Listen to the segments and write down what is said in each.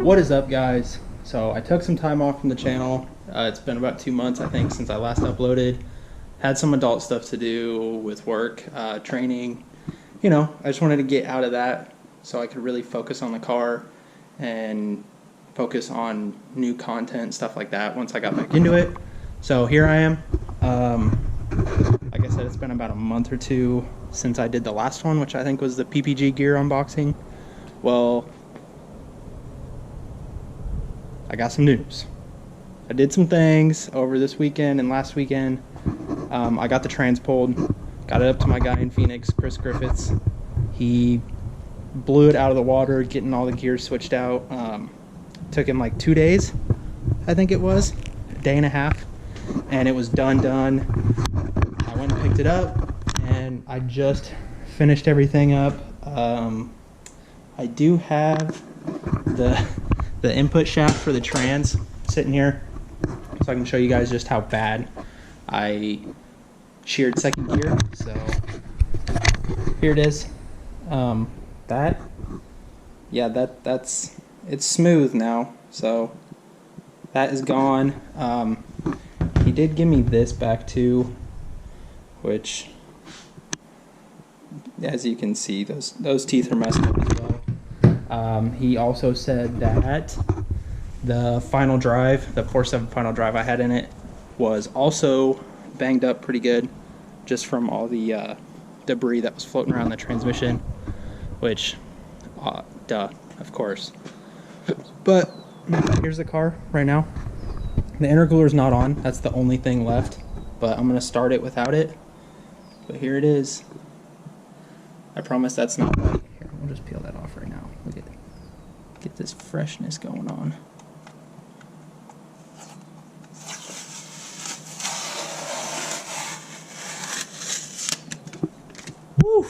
What is up, guys? So I took some time off from the channel. It's been about 2 months, I think, since I last uploaded. Had some adult stuff to do with work, training. You know, I just wanted to get out of that so I could really focus on the car and focus on new content, stuff like that, once I got back into it. So here I am. Like I said, it's been about a month or two since I did the last one, which I think was the PPG gear unboxing. Well, I got some news. I did some things over this weekend and last weekend. I got the trans pulled, got it up to my guy in Phoenix, Chris Griffiths. He blew it out of the water, getting all the gears switched out. Took him like 2 days, I think it was, a day and a half, and it was done. I went and picked it up, and I just finished everything up. I do have the input shaft for the trans sitting here, so I can show you guys just how bad I sheared second gear. So here it is. It's smooth now, so that is gone. He did give me this back too, which, as you can see, those teeth are messed up as well. He also said that the final drive, the 4.7 final drive I had in it, was also banged up pretty good, just from all the debris that was floating around the transmission, which, duh, of course. But here's the car right now. The intercooler is not on. That's the only thing left, but I'm going to start it without it. But here it is. I promise that's not right. Here, we'll just peel that off right now. Look at it. Get this freshness going on. Woo!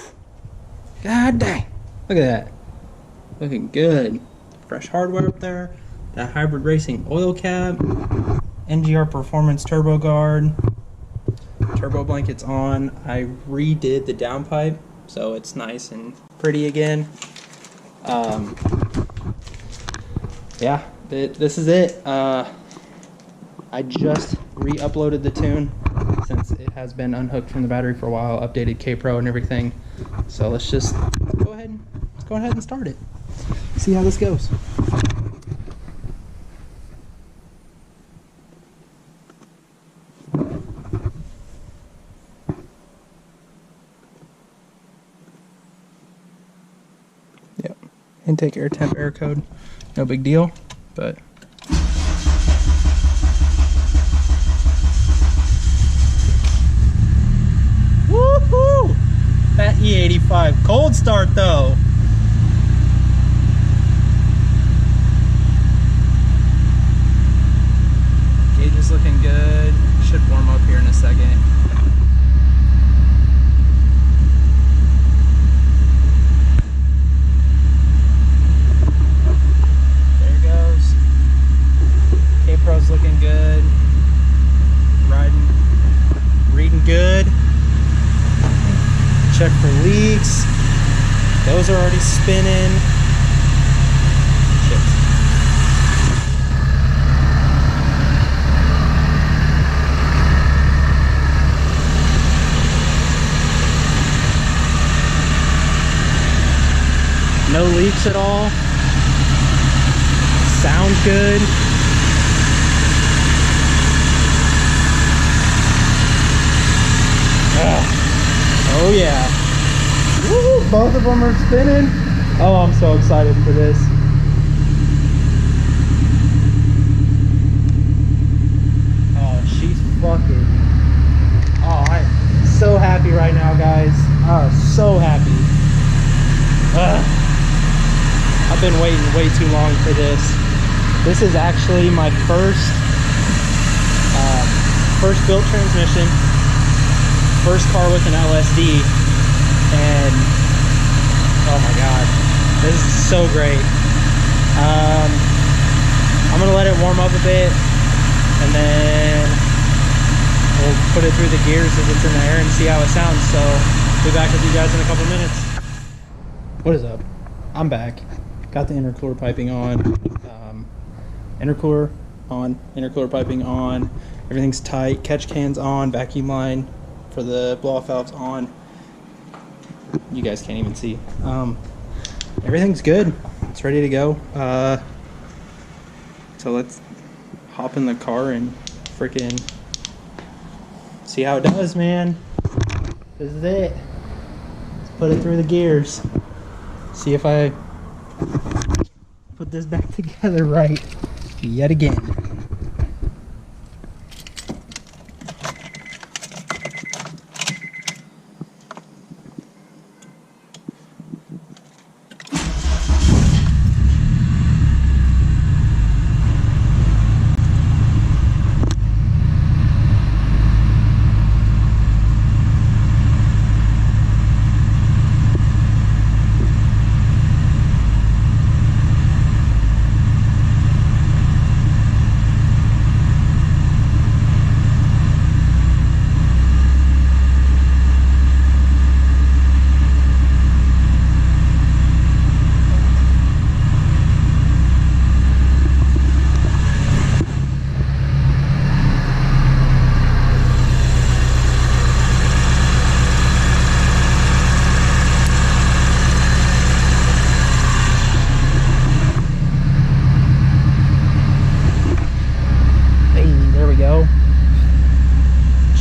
God dang. Look at that. Looking good. Fresh hardware up there. That Hybrid Racing oil cap. NGR Performance Turbo Guard. Turbo blankets on. I redid the downpipe, so it's nice and pretty again. Yeah, this is it. I just re-uploaded the tune since it has been unhooked from the battery for a while, updated K-Pro and everything. So let's go ahead and start it. See how this goes. Yep. Intake air temp air code. No big deal, but woohoo! That E85 cold start though. Gauge is looking good. Should warm up here in a second. K-Pro's looking good. Reading good. Check for leaks. Those are already spinning. Shit. No leaks at all. Sounds good. Oh yeah. Woo, both of them are spinning. Oh, I'm so excited for this. Oh, she's fucking. Oh, I'm so happy right now, guys. Oh, so happy. I've been waiting way too long for this. This is actually my first built transmission. First car with an LSD, and oh my god, this is so great. I'm gonna let it warm up a bit, and then we'll put it through the gears as it's in the air and see how it sounds. So be back with you guys in a couple minutes. What is up? I'm back. Got the intercooler piping on. Intercooler on, intercooler piping on, everything's tight, catch cans on, vacuum line for the blow-off valves on. You guys can't even see. Everything's good. It's ready to go. So let's hop in the car and freaking see how it does, man. This is it. Let's put it through the gears. See if I put this back together right yet again.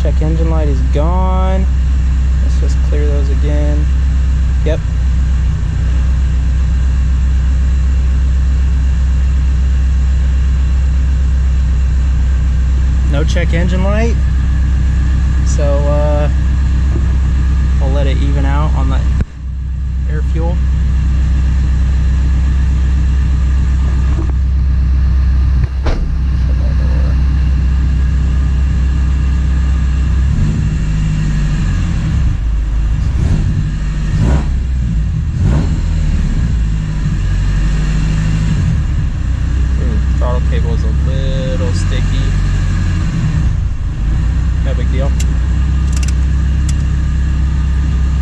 Check engine light is gone. Let's just clear those again. Yep. No check engine light. So we'll let it even out on the air fuel. Cable is a little sticky. No big deal.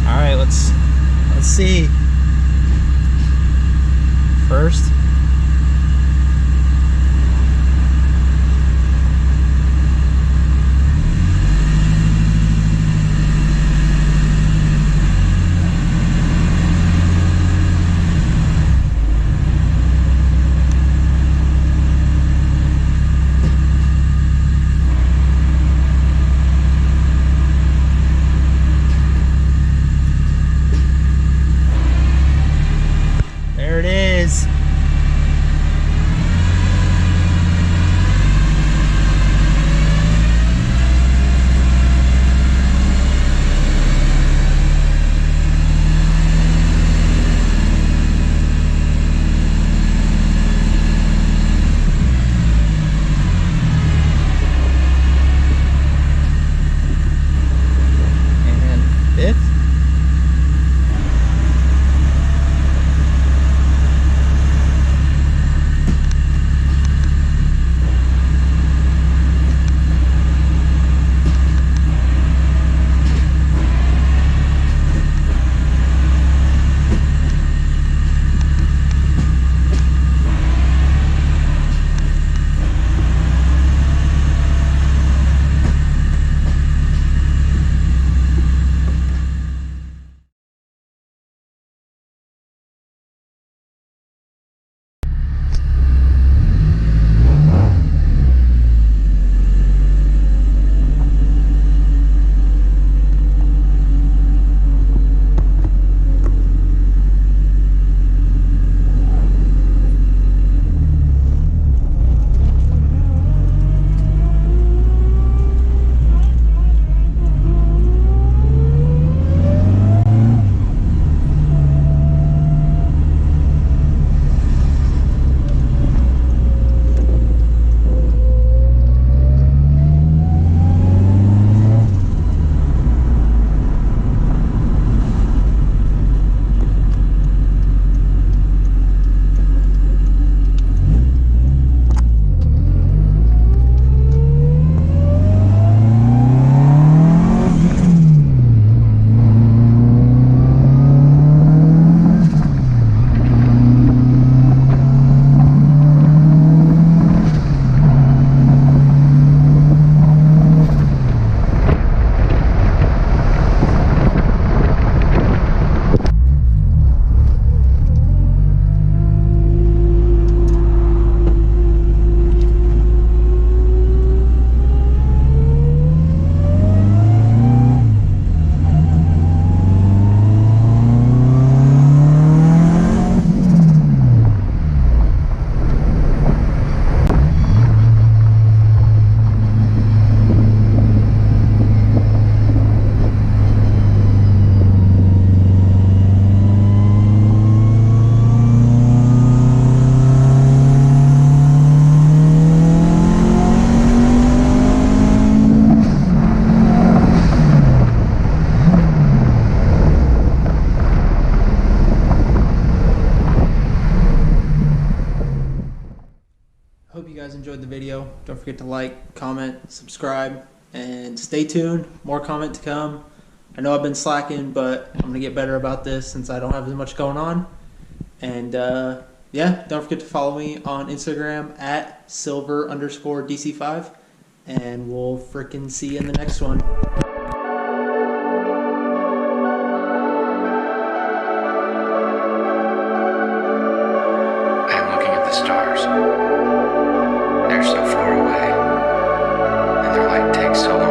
All right, let's see. First, video. Don't forget to like, comment, subscribe, and stay tuned. More content to come. I know I've been slacking, but I'm going to get better about this since I don't have as much going on. And yeah, don't forget to follow me on Instagram at silver_DC5. And we'll freaking see you in the next one. I'm looking at the stars. They're so far away, and their light takes so long.